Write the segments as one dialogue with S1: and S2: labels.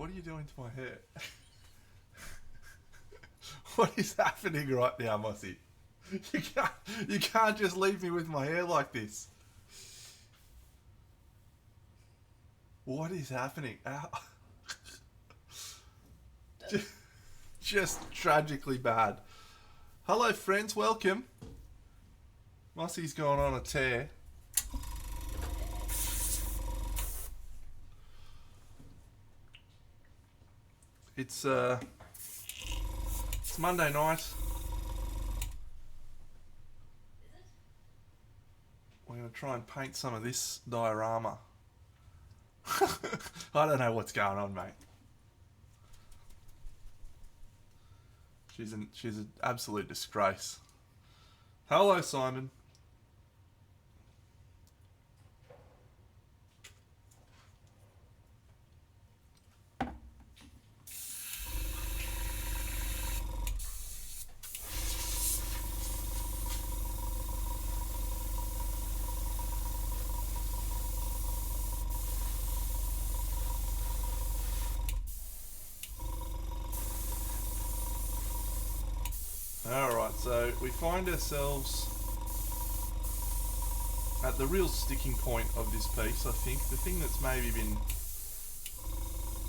S1: What are you doing to my hair? What is happening right now, Mossy? You can't just leave me with my hair like this. What is happening? Ow. Just tragically bad. Hello, friends. Welcome. Mossy's gone on a tear. It's Monday night. We're going to try and paint some of this diorama. I don't know what's going on, mate. She's an absolute disgrace. Hello, Simon. Alright, so we find ourselves at the real sticking point of this piece, I think. The thing that's maybe been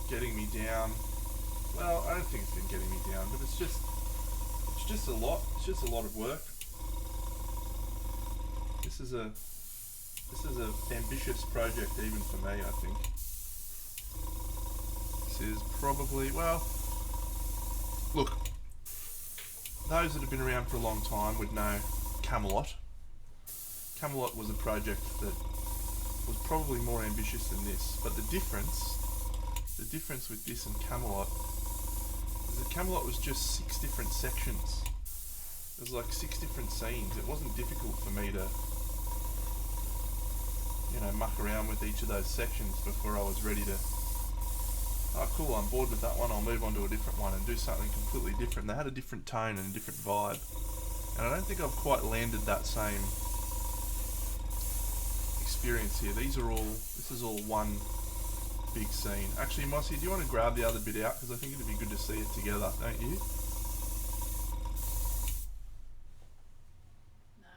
S1: getting me down, well, I don't think it's been getting me down, but it's just a lot. It's just a lot of work. This is a ambitious project even for me, I think. This is probably, well, look, those that have been around for a long time would know Camelot. Camelot was a project that was probably more ambitious than this, but the difference with this and Camelot is that Camelot was just 6 different sections. It was like 6 different scenes. It wasn't difficult for me to, muck around with each of those sections before I was ready to, oh cool, I'm bored with that one, I'll move on to a different one and do something completely different. They had a different tone and a different vibe. And I don't think I've quite landed that same experience here. This is all one big scene. Actually, Mossy, do you want to grab the other bit out? Because I think it'd be good to see it together, don't you?
S2: No.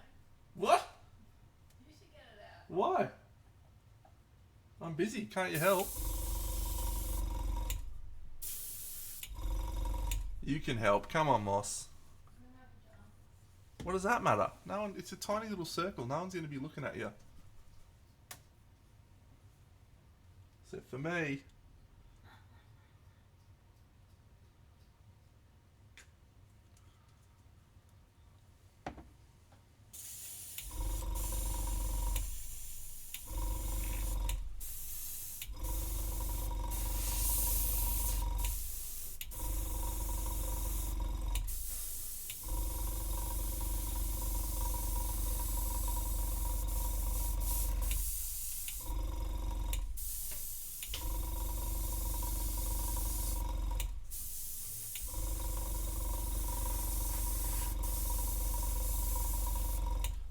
S1: What?
S2: You should get it out.
S1: Why? I'm busy, can't you help? You can help. Come on, Moss. What does that matter? No one. It's a tiny little circle. No one's going to be looking at you. Except for me.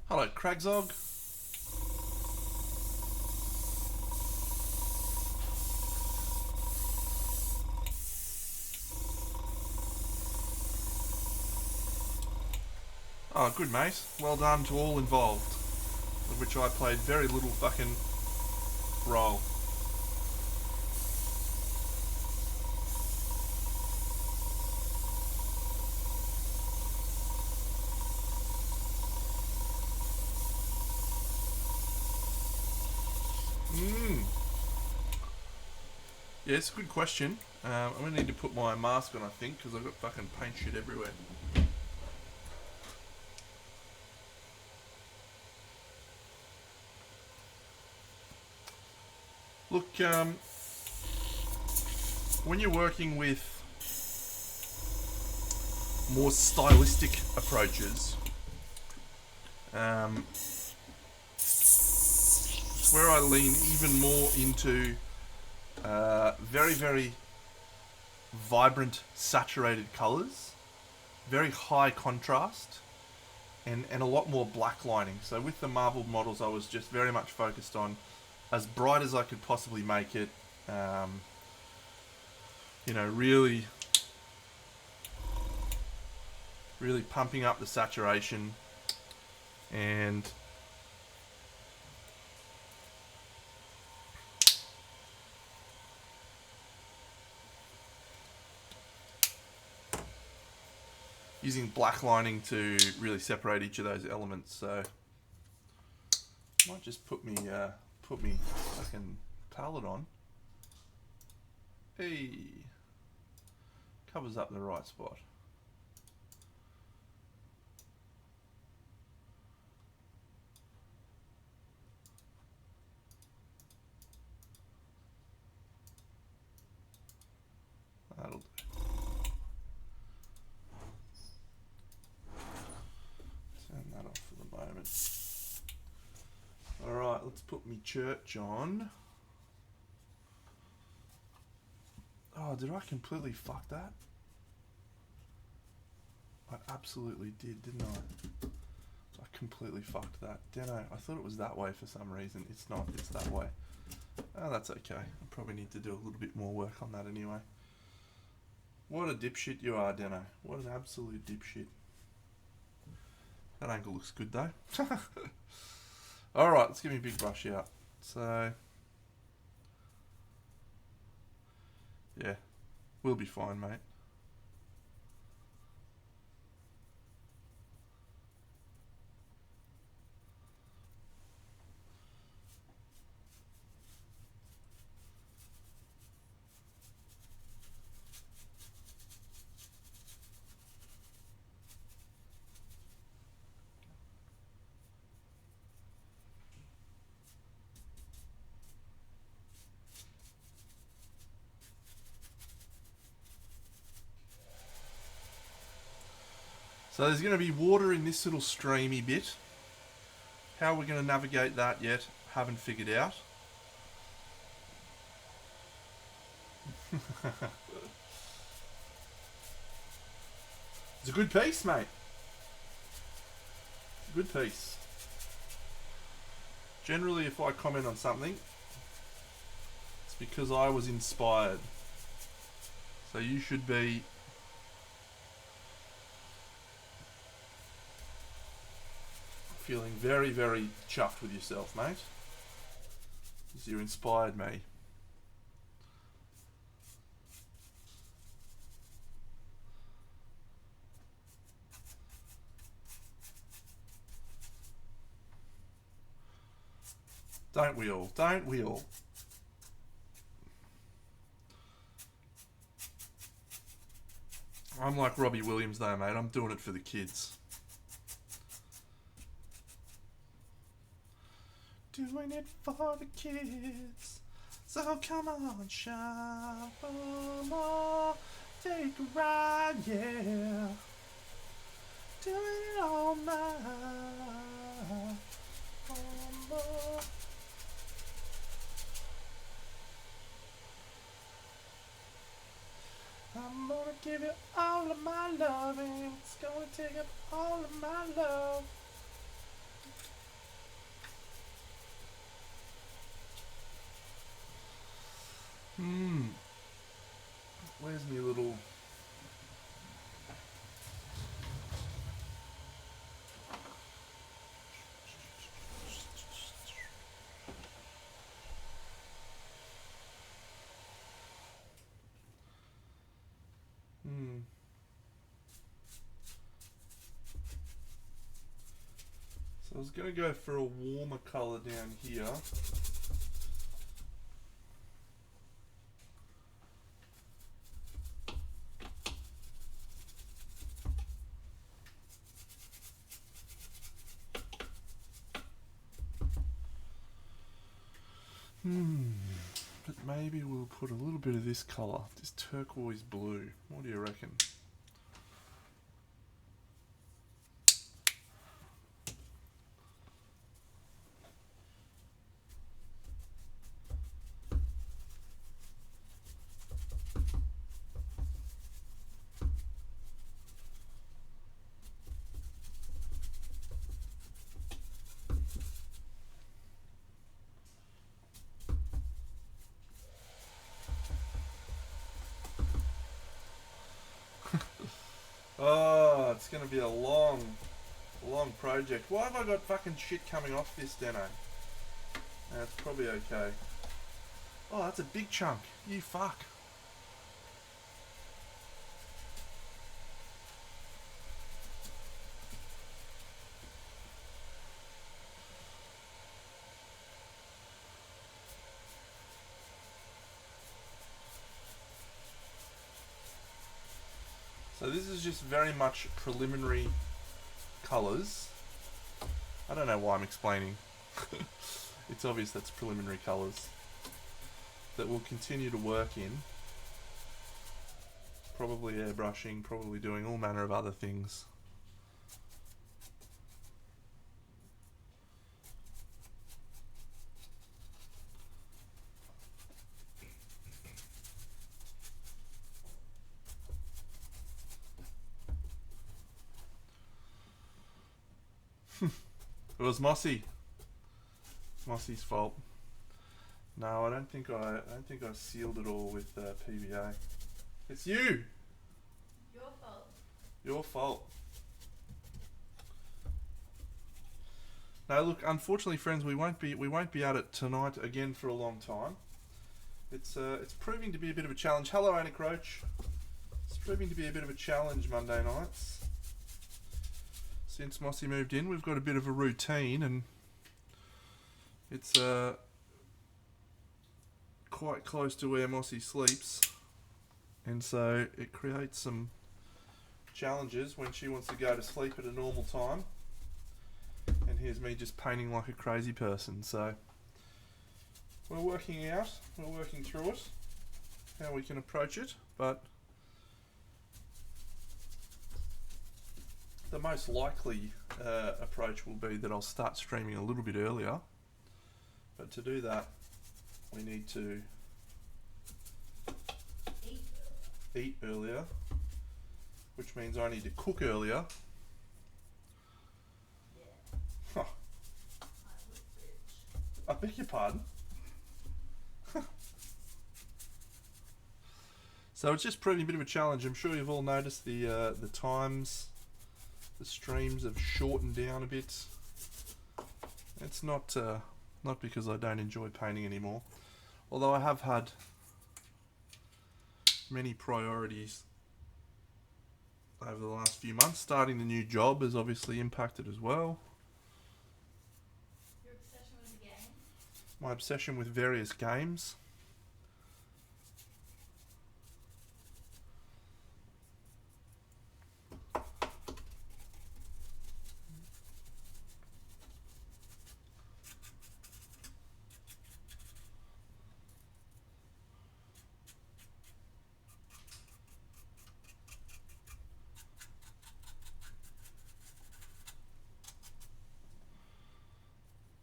S1: Hello, Cragzog. Oh, good mate. Well done to all involved, of which I played very little fucking role. Yeah, it's a good question. I'm going to need to put my mask on, I think, because I've got fucking paint shit everywhere. Look, when you're working with more stylistic approaches, it's where I lean even more into very, very vibrant, saturated colours, very high contrast, and a lot more black lining. So with the marble models, I was just very much focused on as bright as I could possibly make it, you know, really pumping up the saturation and using black lining to really separate each of those elements. So might just put me fucking palette on. Hey, covers up the right spot. That'll do. Turn that off for the moment. Alright, let's put me church on. Oh, did I completely fuck that? I absolutely didn't I? I completely fucked that. Deno, I thought it was that way for some reason. It's not, it's that way. Oh, that's okay. I probably need to do a little bit more work on that anyway. What a dipshit you are, Deno. What an absolute dipshit. That angle looks good though. Alright, let's give me a big brush out. So, yeah, we'll be fine, mate. So there's going to be water in this little streamy bit. How we're going to navigate that yet, haven't figured out. It's a good piece, mate. Good piece. Generally, if I comment on something, it's because I was inspired. So you should be feeling very, very chuffed with yourself, mate. Because you inspired me. Don't we all? Don't we all? I'm like Robbie Williams though, mate. I'm doing it for the kids. Doing it for the kids. So come on, shine for more. Take a ride, yeah. Doing it all night. For more. I'm gonna give you all of my loving. It's gonna take up all of my love. Where's me little... So I was going to go for a warmer colour down here. But maybe we'll put a little bit of this colour, this turquoise blue. What do you reckon? Oh, it's gonna be a long project. Why have I got fucking shit coming off this, Deno? That's probably okay. Oh, that's a big chunk. You fuck. So this is just very much preliminary colours. I don't know why I'm explaining. It's obvious that's preliminary colours that we'll continue to work in. Probably airbrushing, probably doing all manner of other things. It was Mossy. Mossy's fault. No, I don't think I sealed it all with PVA. It's you.
S2: Your fault.
S1: Your fault. Now look, unfortunately, friends, we won't be at it tonight again for a long time. It's proving to be a bit of a challenge. Hello, Anna Croach. It's proving to be a bit of a challenge Monday nights. Since Mossy moved in, we've got a bit of a routine, and it's quite close to where Mossy sleeps, and so it creates some challenges when she wants to go to sleep at a normal time, and here's me just painting like a crazy person. So we're working through it, how we can approach it, but the most likely approach will be that I'll start streaming a little bit earlier, but to do that we need to eat earlier, which means I need to cook earlier.
S2: Yeah.
S1: Huh.
S2: I look rich.
S1: I beg your pardon. So it's just proving a bit of a challenge. I'm sure you've all noticed the times, the streams have shortened down a bit. It's not because I don't enjoy painting anymore, although I have had many priorities over the last few months. Starting the new job has obviously impacted as well.
S2: Your obsession with the game?
S1: My obsession with various games.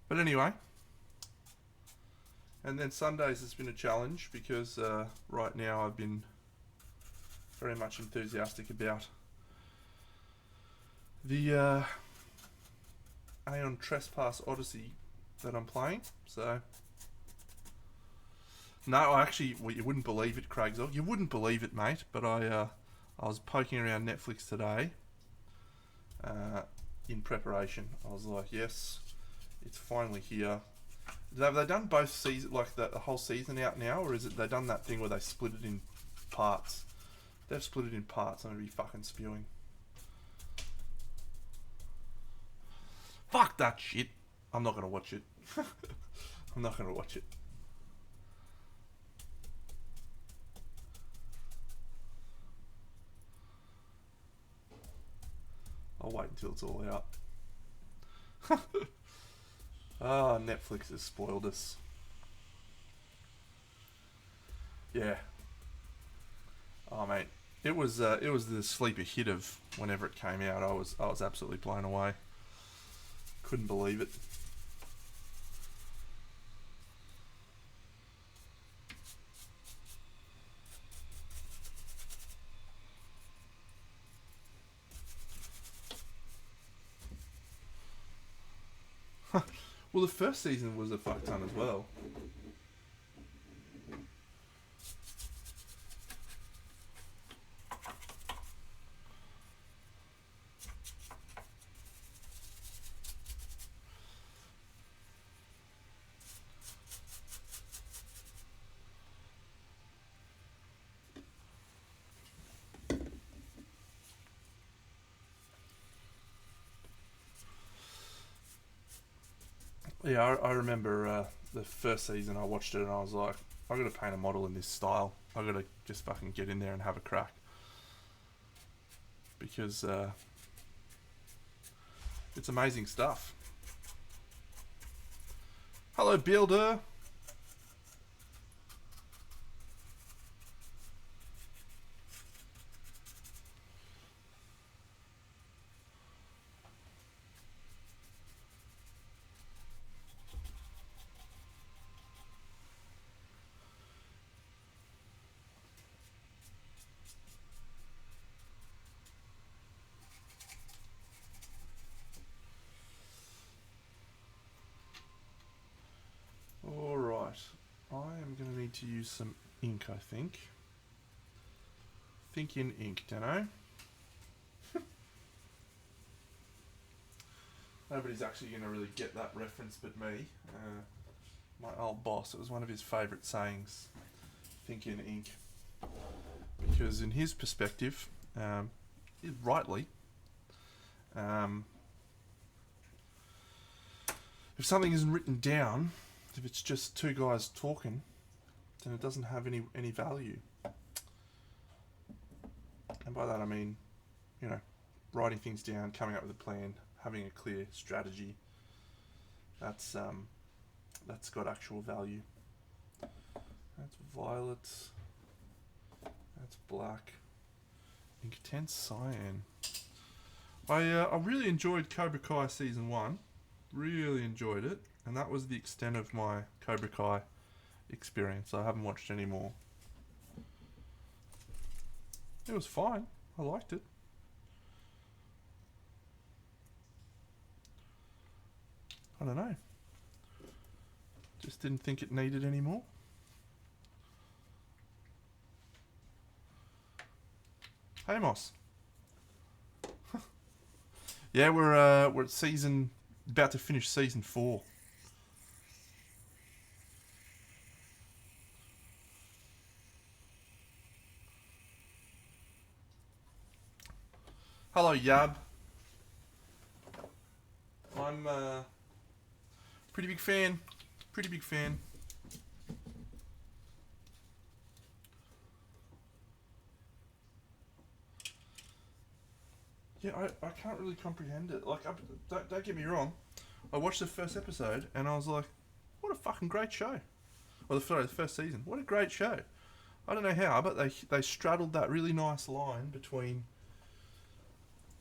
S1: But anyway, and then Sundays has been a challenge because right now I've been very much enthusiastic about the Aeon Trespass Odyssey that I'm playing. So, no, actually, well, you wouldn't believe it, Craig's. You wouldn't believe it, mate. But I was poking around Netflix today in preparation. I was like, yes, it's finally here. Have they done both seasons, like the whole season out now, or is it they done that thing where they split it in parts? They've split it in parts. I'm gonna be fucking spewing. Fuck that shit. I'm not gonna watch it. I'm not gonna watch it. I'll wait until it's all out. Ah, Netflix has spoiled us. Yeah. Oh mate, it was the sleeper hit of whenever it came out. I was absolutely blown away. Couldn't believe it. Well, the first season was a fuck ton as well. Yeah, I remember the first season I watched it and I was like, I got to paint a model in this style. I got to just fucking get in there and have a crack because it's amazing stuff. Hello, Builder. All right, I am going to need to use some ink. I think. Think in ink, Dano. Nobody's actually going to really get that reference but me. My old boss, it was one of his favourite sayings, think in ink. Because in his perspective, rightly, um, if something isn't written down, if it's just two guys talking, then it doesn't have any value. And by that I mean, you know, writing things down, coming up with a plan, having a clear strategy. That's got actual value. That's violet. That's black. Intense cyan. I really enjoyed Cobra Kai season 1. Really enjoyed it, and that was the extent of my Cobra Kai experience. I haven't watched any more. It was fine. I liked it. I don't know. Just didn't think it needed any more. Hey, Moss. Yeah, we're at about to finish season 4. Hello, Yab. I'm pretty big fan. Pretty big fan. Yeah, I can't really comprehend it. Like, don't get me wrong. I watched the first episode and I was like, what a fucking great show. Well, the first season. What a great show. I don't know how, but they straddled that really nice line between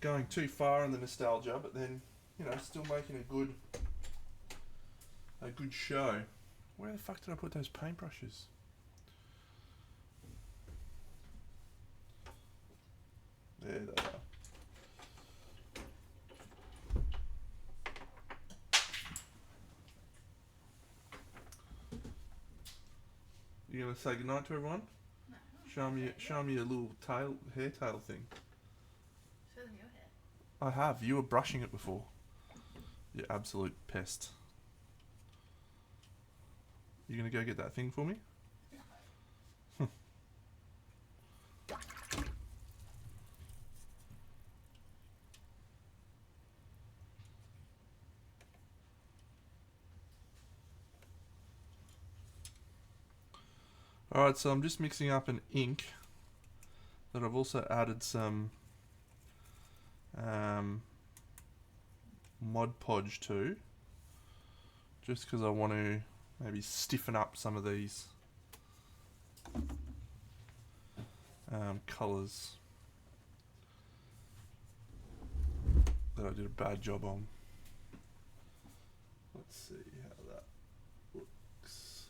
S1: going too far in the nostalgia, but then, you know, still making a good show. Where the fuck did I put those paintbrushes? There they are. You gonna say goodnight to everyone?
S2: No.
S1: Show me a little hair tail thing.
S2: Show them your hair.
S1: I have. You were brushing it before. You absolute pest. You gonna go get that thing for me? Alright, so I'm just mixing up an ink that I've also added some Mod Podge to, just because I want to maybe stiffen up some of these colours that I did a bad job on. Let's see how that looks.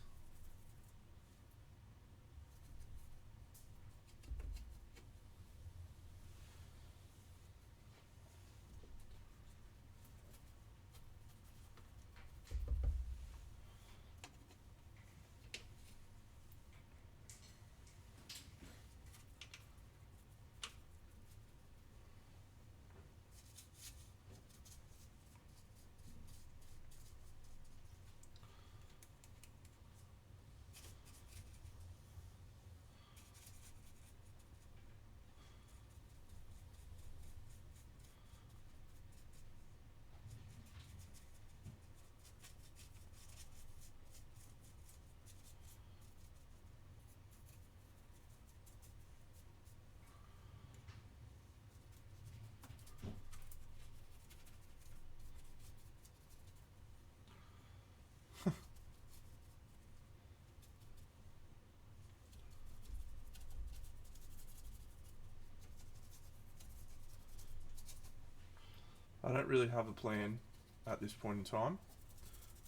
S1: really have a plan at this point in time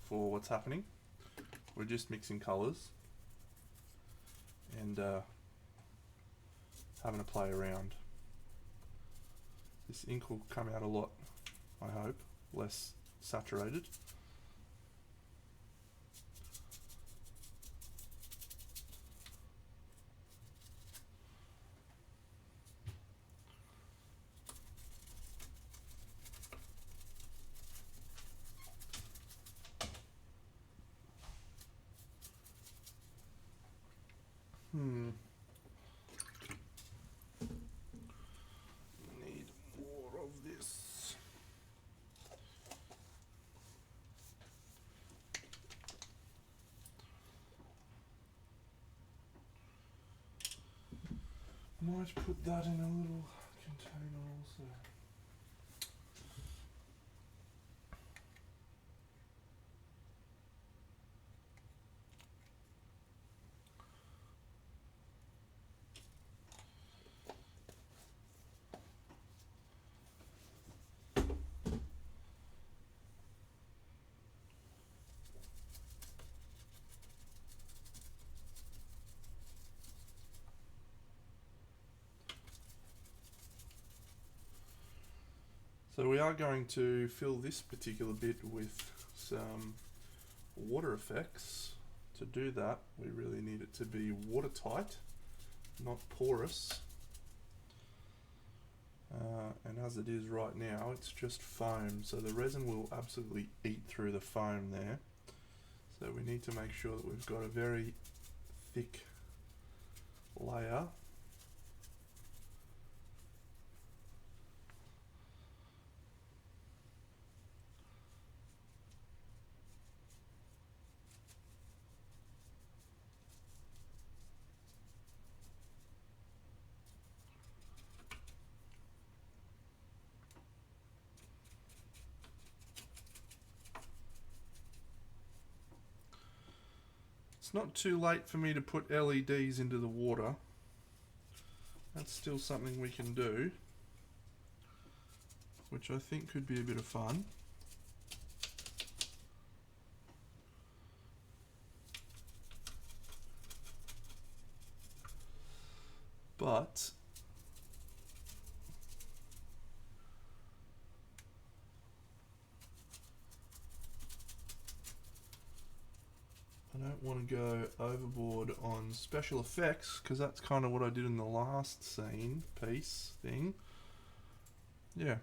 S1: for what's happening. We're just mixing colours and having a play around. This ink will come out a lot, I hope, less saturated. Need more of this. Might put that in a little container also. So we are going to fill this particular bit with some water effects. To do that, we really need it to be watertight, not porous. And as it is right now, it's just foam, so the resin will absolutely eat through the foam there. So we need to make sure that we've got a very thick layer. It's not too late for me to put LEDs into the water. That's still something we can do, which I think could be a bit of fun. But I don't want to go overboard on special effects, because that's kind of what I did in the last scene piece thing. Yeah.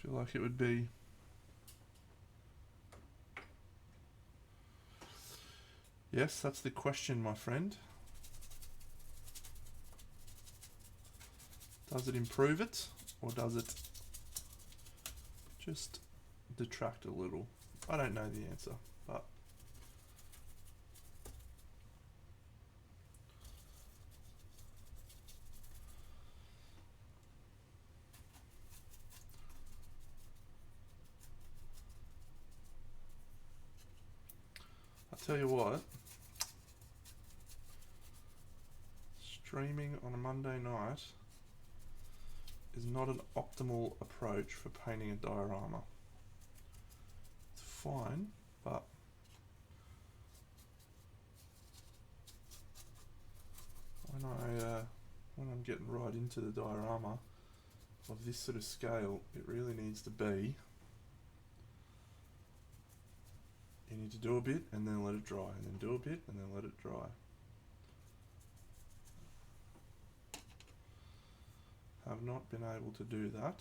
S1: Feel like it would be yes, that's the question, my friend. Does it improve it, or does it just detract a little? I don't know the answer, but I'll tell you what, streaming on a Monday night is not an optimal approach for painting a diorama. It's fine, but when I'm getting right into the diorama of this sort of scale, it really needs to be, you need to do a bit and then let it dry, and then do a bit and then let it dry. Have not been able to do that.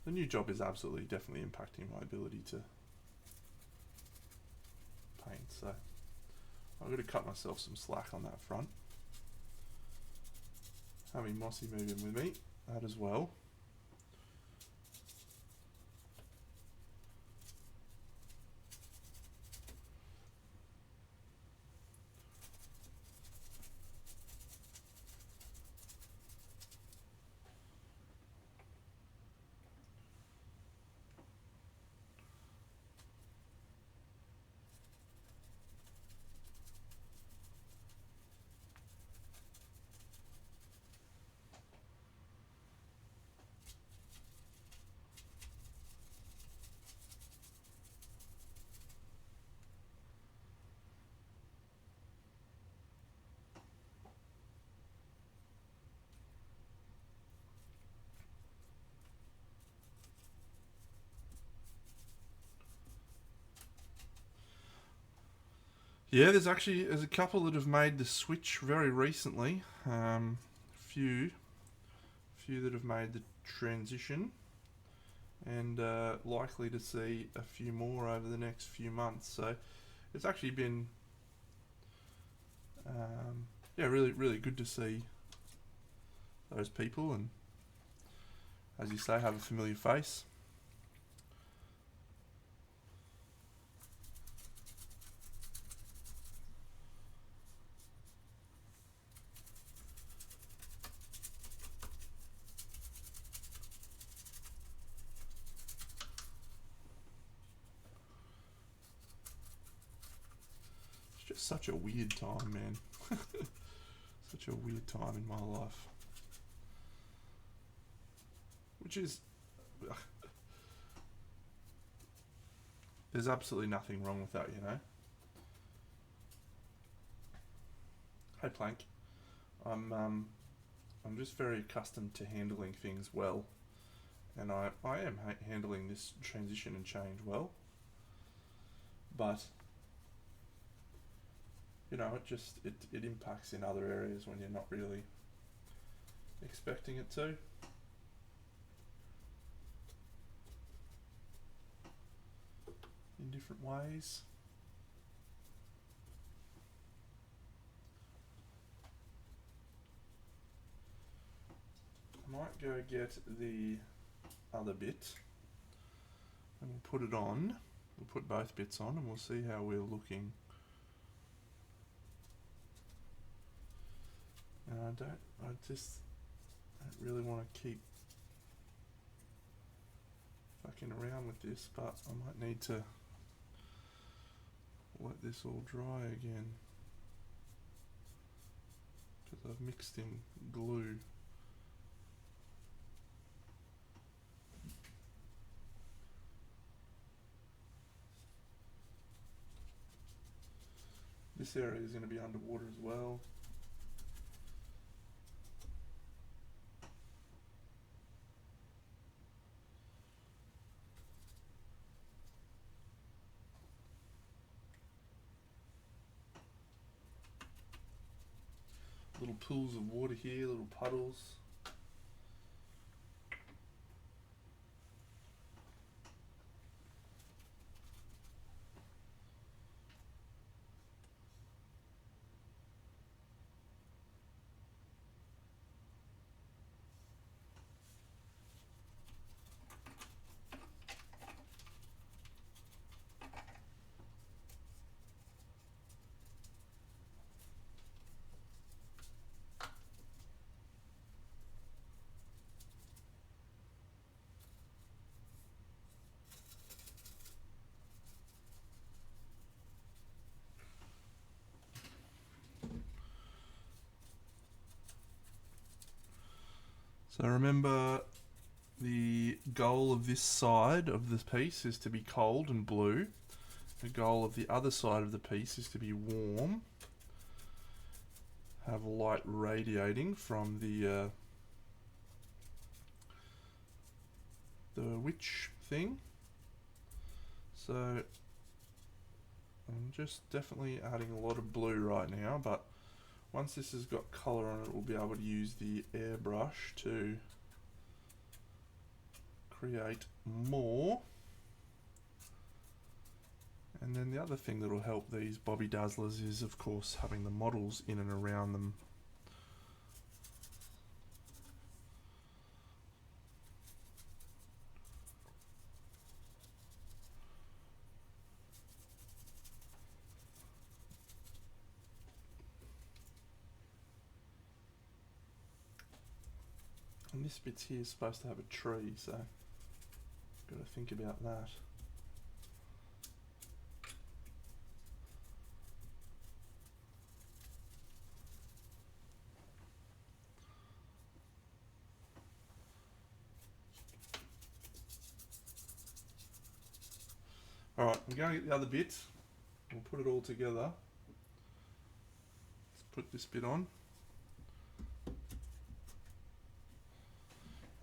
S1: The new job is absolutely definitely impacting my ability to paint, so I've got to cut myself some slack on that front. Having Mossy move in with me, that as well. Yeah, there's a couple that have made the switch very recently. Few few that have made the transition, and likely to see a few more over the next few months. So it's actually been yeah, really good to see those people, and as you say, have a familiar face. It's just such a weird time, man. Such a weird time in my life. Which is, there's absolutely nothing wrong with that, you know. Hey Plank, I'm just very accustomed to handling things well, and I am handling this transition and change well. But you know, it impacts in other areas when you're not really expecting it to. In different ways. I might go get the other bit and we'll put it on. We'll put both bits on and we'll see how we're looking. And I just don't really want to keep fucking around with this, but I might need to let this all dry again because I've mixed in glue. This area is going to be underwater as well. Little pools of water here, little puddles. So remember, the goal of this side of the piece is to be cold and blue. The goal of the other side of the piece is to be warm. Have light radiating from the witch thing. So I'm just definitely adding a lot of blue right now, but once this has got colour on it, we'll be able to use the airbrush to create more. And then the other thing that will help these Bobby Dazzlers is, of course, having the models in and around them. And this bit here is supposed to have a tree, so got to think about that. Alright, we're going to get the other bit. We'll put it all together. Let's put this bit on.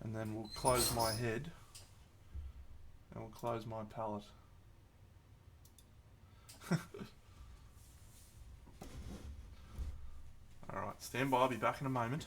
S1: And then we'll close my head. And we'll close my palette. Stand by, I'll be back in a moment.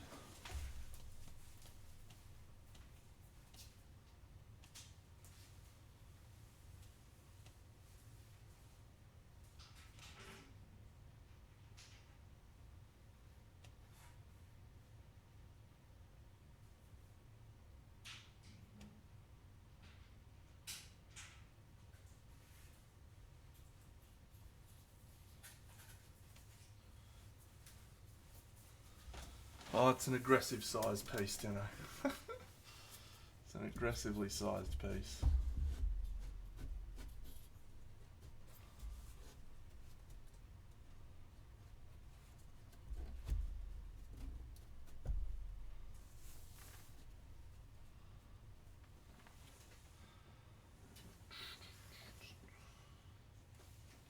S1: Oh, it's an aggressive sized piece, Deno. It's an aggressively sized piece.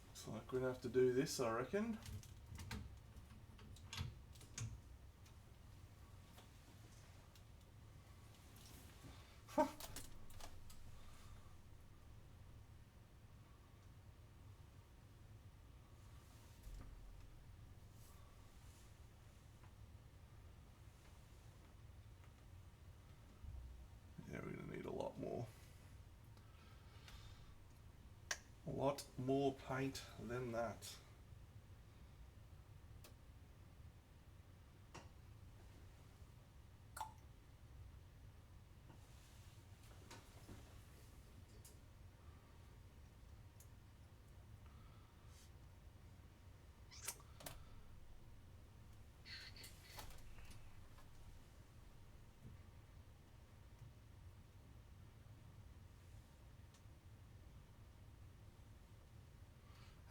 S1: Looks like we're gonna have to do this, I reckon. Yeah, we're gonna need a lot more. A lot more paint than that.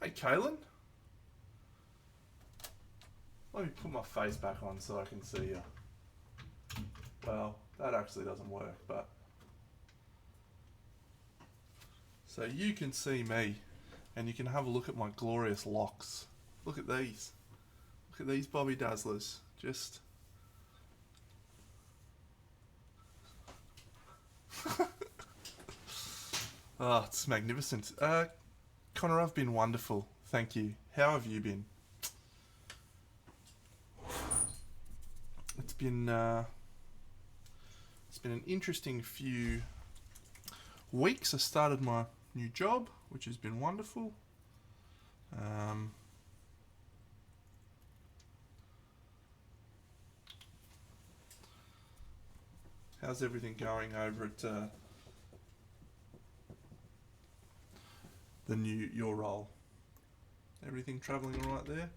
S1: Hey, Kaylin. Let me put my face back on so I can see you. Well, that actually doesn't work, but... So you can see me, and you can have a look at my glorious locks. Look at these. Look at these Bobby Dazzlers. Just... Oh, it's magnificent. Connor, I've been wonderful. Thank you. How have you been? It's been an interesting few weeks. I started my new job, which has been wonderful. How's everything going over at your role? Everything travelling all right there?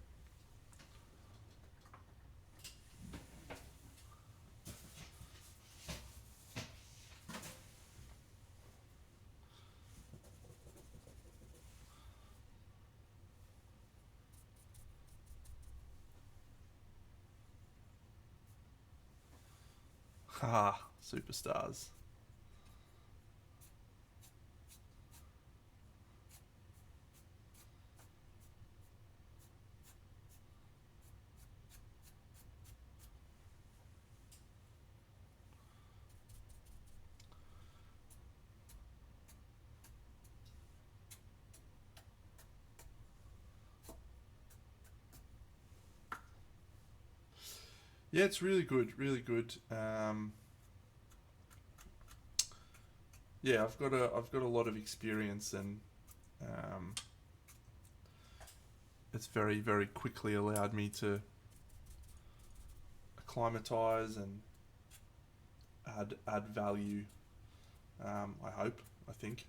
S1: Haha, superstars. Yeah, it's really good, really good. Yeah, I've got a lot of experience, and it's very, very quickly allowed me to acclimatise and add value. I hope, I think,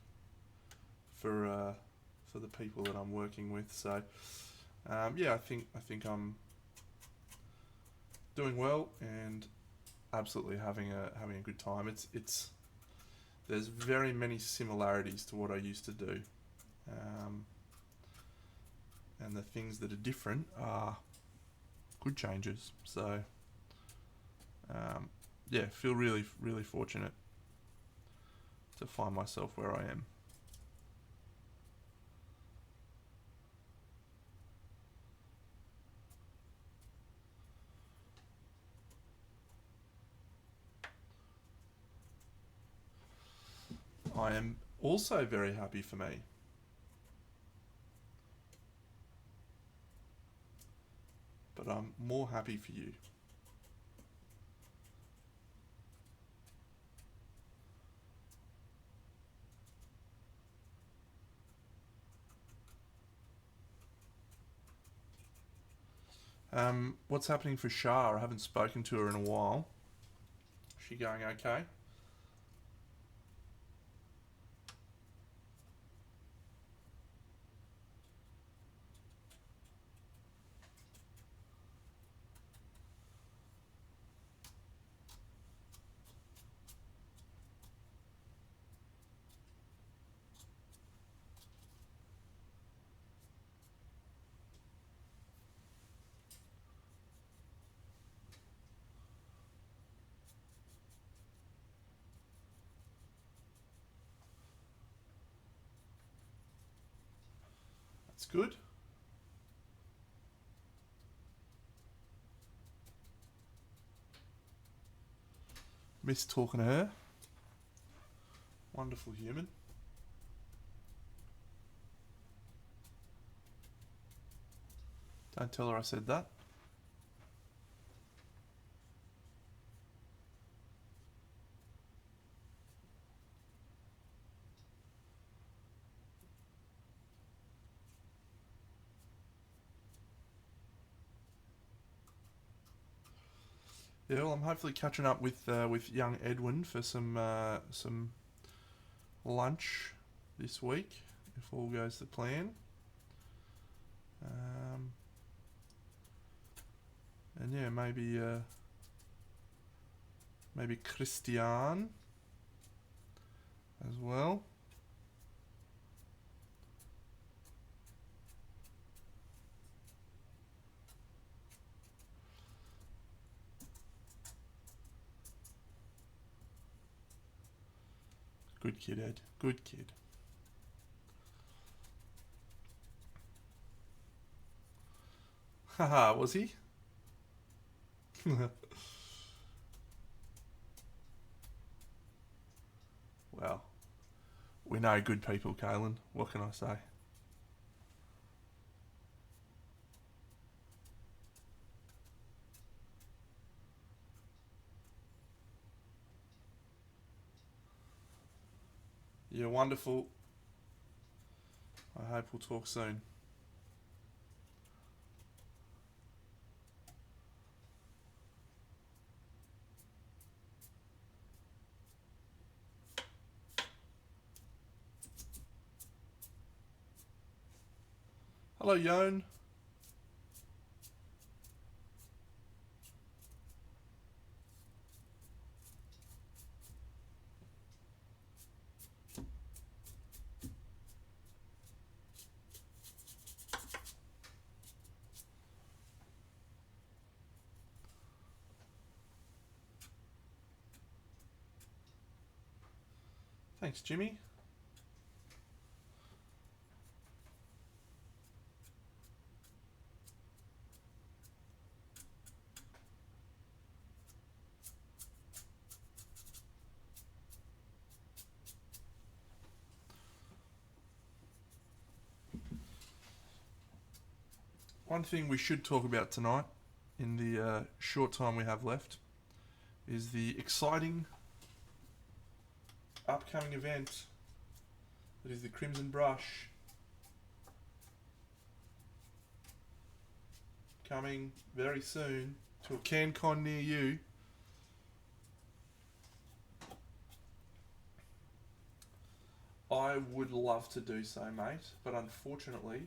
S1: for the people that I'm working with. So yeah, I think I'm doing well and absolutely having a good time. It's there's very many similarities to what I used to do, and the things that are different are good changes. So yeah, feel really, really fortunate to find myself where I am. I am also very happy for me. But but I'm more happy for you. What's happening for Shah? I haven't spoken to her in a while. Is she going okay? That's good. Miss talking to her. Wonderful human. Don't tell her I said that. Yeah, well, I'm hopefully catching up with young Edwin for some lunch this week, if all goes to plan. And yeah, maybe Christian as well. Good kid, Ed. Good kid. Haha, was he? Well, we know good people, Kaylin. What can I say? You're wonderful. I hope we'll talk soon. Hello, Yon. Thanks, Jimmy. One thing we should talk about tonight, in the short time we have left, is the exciting upcoming event that is the Crimson Brush, coming very soon to a CanCon near you. I would love to do so, mate, but unfortunately,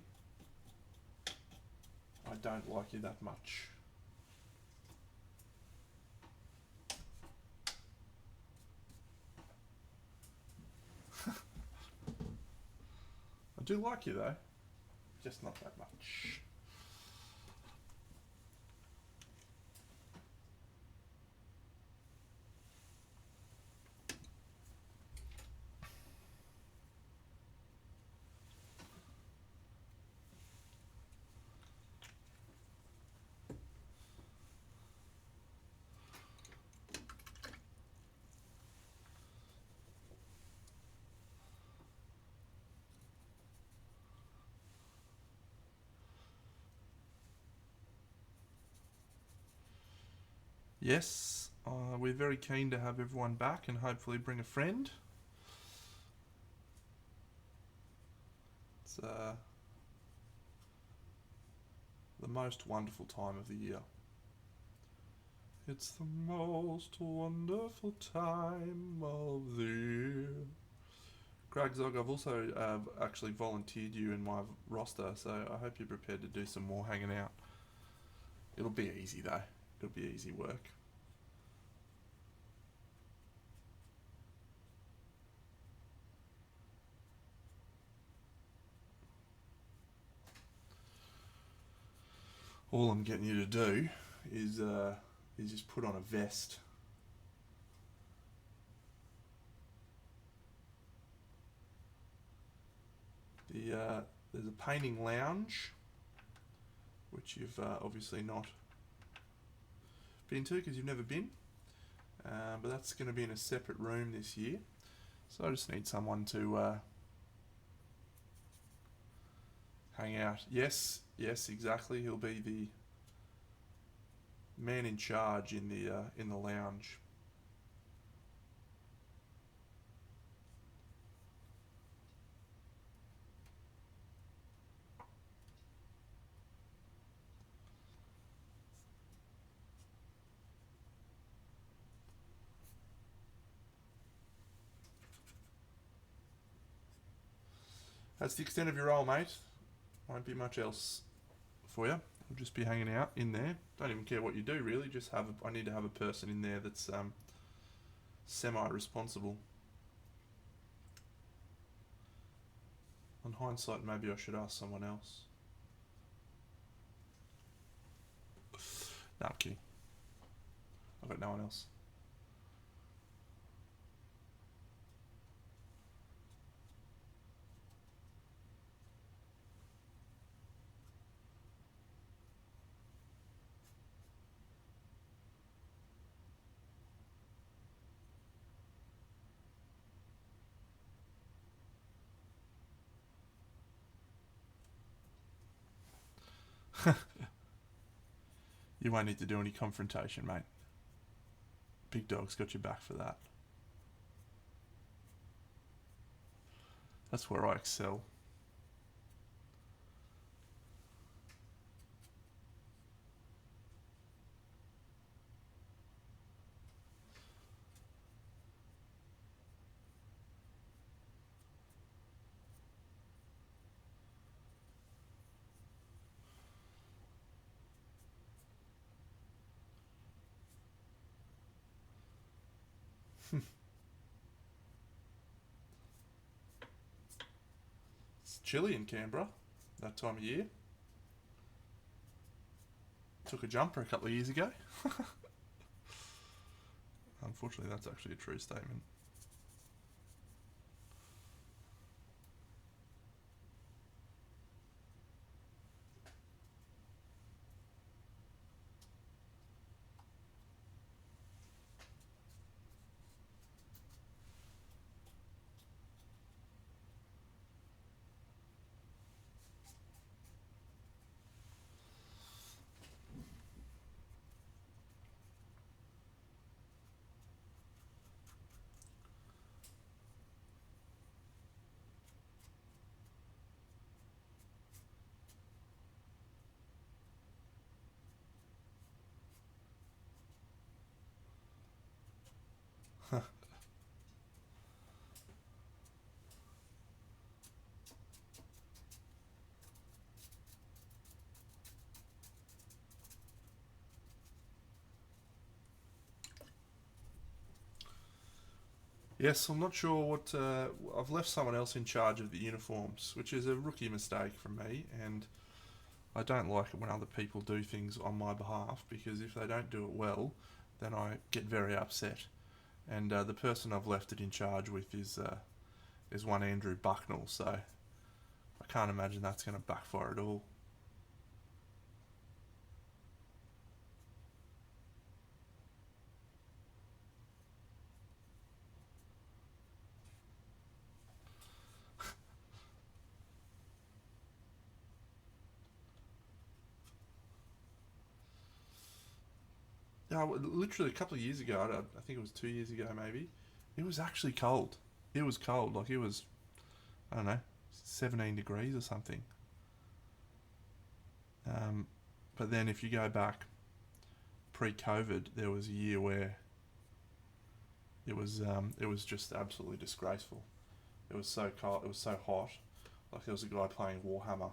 S1: I don't like you that much. I do like you though, just not that much. Yes, we're very keen to have everyone back and hopefully bring a friend. It's the most wonderful time of the year. It's the most wonderful time of the year. Greg Zog, I've also actually volunteered you in my roster, so I hope you're prepared to do some more hanging out. It'll be easy though. It'll be easy work. All I'm getting you to do is just put on a vest. There's a painting lounge, which you've obviously not been to because you've never been, but that's going to be in a separate room this year. So I just need someone to hang out. Yes, exactly. He'll be the man in charge in the lounge. That's the extent of your role, mate. Won't be much else for you. We'll just be hanging out in there. Don't even care what you do, really. I need to have a person in there that's semi-responsible. On hindsight, maybe I should ask someone else. Nah, I'm kidding. I've got no one else. You won't need to do any confrontation, mate. Big Dog's got your back for that. That's where I excel. It's chilly in Canberra that time of year. Took a jumper a couple of years ago. Unfortunately, that's actually a true statement. Yes, I'm not sure what. I've left someone else in charge of the uniforms, which is a rookie mistake from me, and I don't like it when other people do things on my behalf because if they don't do it well, then I get very upset. And the person I've left it in charge with is one Andrew Bucknell, so I can't imagine that's going to backfire at all. literally a couple of years ago, I think it was 2 years ago maybe, it was actually cold. It was cold, like it was, I don't know, 17 degrees or something. But then if you go back pre-COVID, there was a year where it was just absolutely disgraceful. It was so cold, it was so hot. Like there was a guy playing Warhammer,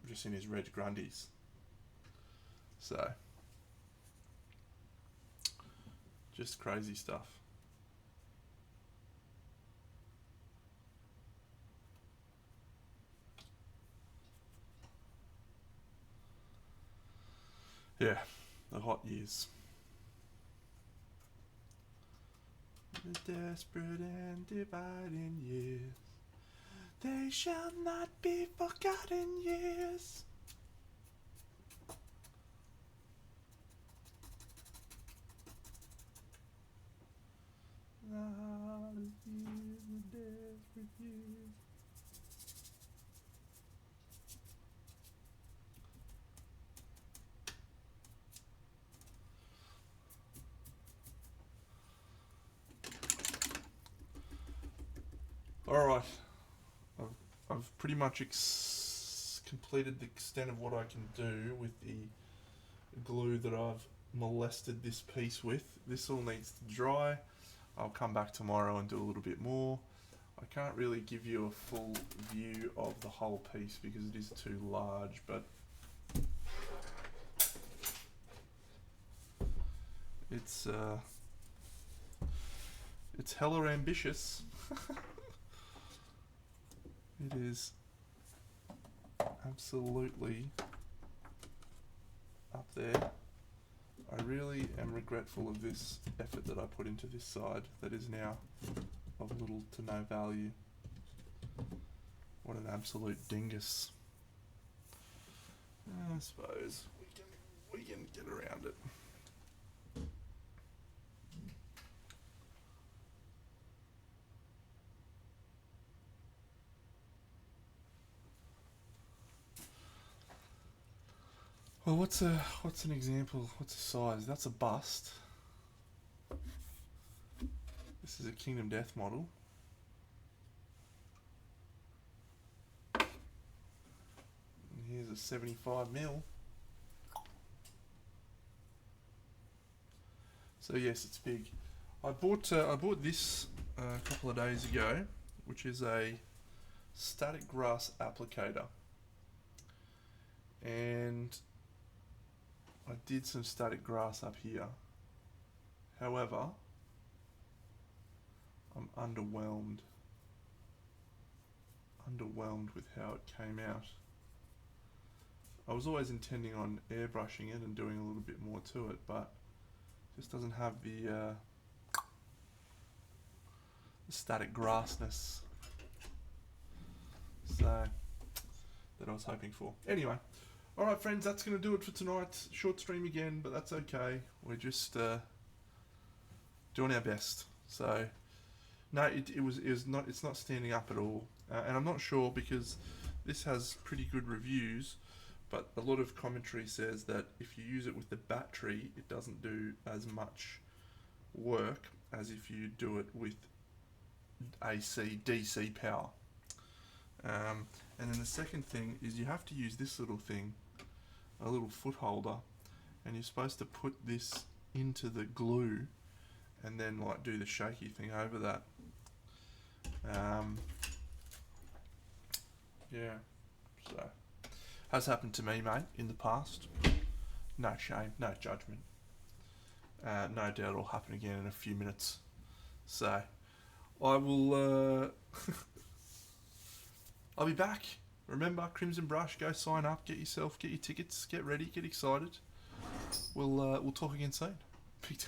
S1: just in his red Grundies. So, just crazy stuff. Yeah, the hot years. The desperate and dividing years, they shall not be forgotten years. The hardest years, the desperate years. Alright, I've pretty much completed the extent of what I can do with the glue that I've molested this piece with. This all needs to dry. I'll come back tomorrow and do a little bit more. I can't really give you a full view of the whole piece because it is too large, but it's hella ambitious. It is absolutely up there. I really am regretful of this effort that I put into this side that is now of little to no value. What an absolute dingus. I suppose we can get around it. Well, what's an example? What's a size? That's a bust. This is a Kingdom Death model. And here's a 75mm. So yes, it's big. I bought this a couple of days ago, which is a static grass applicator, and I did some static grass up here. However, I'm underwhelmed with how it came out. I was always intending on airbrushing it and doing a little bit more to it, but it just doesn't have the static grassness so that I was hoping for. Anyway, alright friends, that's going to do it for tonight. Short stream again, but that's okay. We're just doing our best. So no, it's not standing up at all, and I'm not sure because this has pretty good reviews, but a lot of commentary says that if you use it with the battery, it doesn't do as much work as if you do it with DC power. And then the second thing is you have to use this little thing, a little foot holder, and you're supposed to put this into the glue and then like do the shaky thing over that. Yeah, so has happened to me, mate, in the past. No shame, no judgment. No doubt it'll happen again in a few minutes. So I will I'll be back. Remember, Crimson Brush, go sign up, get your tickets, get ready, get excited. We'll talk again soon. Peace.